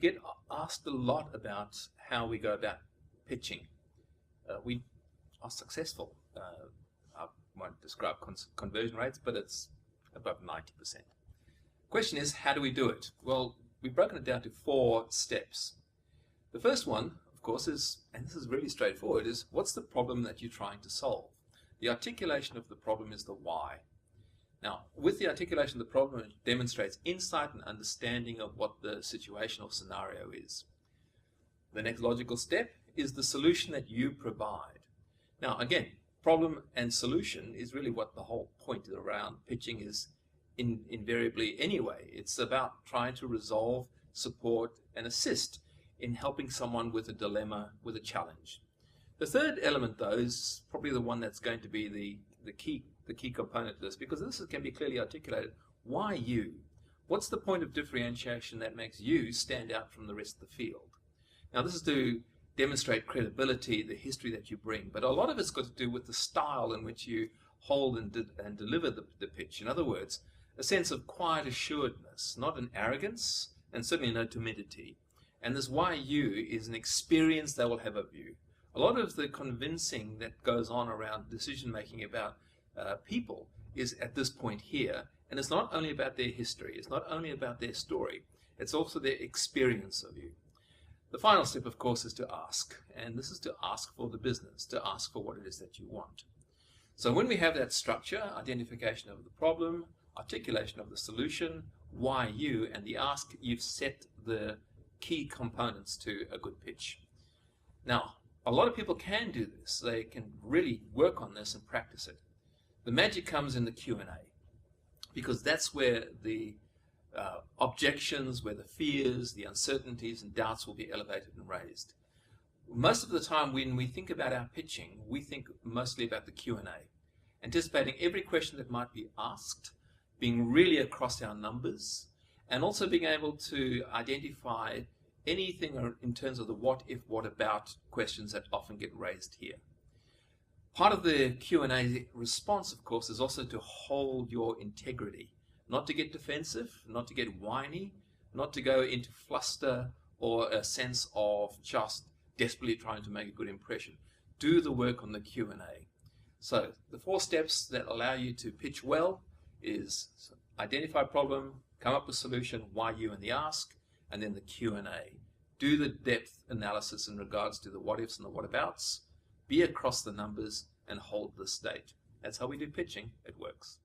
get asked a lot about how we go about pitching. We are successful. I won't describe conversion rates, but it's above 90%. Question is, how do we do it? Well, we've broken it down to 4 steps. The first one, of course, is, and this is really straightforward, is what's the problem that you're trying to solve? The articulation of the problem is the why. Now, with the articulation of the problem, it demonstrates insight and understanding of what the situation or scenario is. The next logical step is the solution that you provide. Now, again, problem and solution is really what the whole point around pitching is invariably anyway. It's about trying to resolve, support, and assist in helping someone with a dilemma, with a challenge. The third element, though, is probably the one that's going to be the key component of this, because this can be clearly articulated. Why you? What's the point of differentiation that makes you stand out from the rest of the field? Now, this is to demonstrate credibility, the history that you bring, but a lot of it's got to do with the style in which you hold and deliver the pitch. In other words, a sense of quiet assuredness, not an arrogance, and certainly no timidity. And this why you is an experience they will have of you. A lot of the convincing that goes on around decision making about people is at this point here, and it's not only about their history, it's not only about their story, it's also their experience of you. The final step, of course, is to ask, and this is to ask for the business, to ask for what it is that you want. So when we have that structure, identification of the problem, articulation of the solution, why you, and the ask, you've set the key components to a good pitch. Now, a lot of people can do this. They can really work on this and practice it. The magic comes in the Q&A, because that's where the objections, where the fears, the uncertainties and doubts will be elevated and raised. Most of the time when we think about our pitching, we think mostly about the Q&A, anticipating every question that might be asked, being really across our numbers, and also being able to identify anything in terms of the what if, what about questions that often get raised here. Part of the Q&A response, of course, is also to hold your integrity, not to get defensive, not to get whiny, not to go into fluster or a sense of just desperately trying to make a good impression. Do the work on the Q&A. So the 4 steps that allow you to pitch well is identify problem, come up with solution, why you and the ask, and then the Q&A. Do the depth analysis in regards to the what ifs and the what abouts, be across the numbers, and hold the state. That's how we do pitching. It works.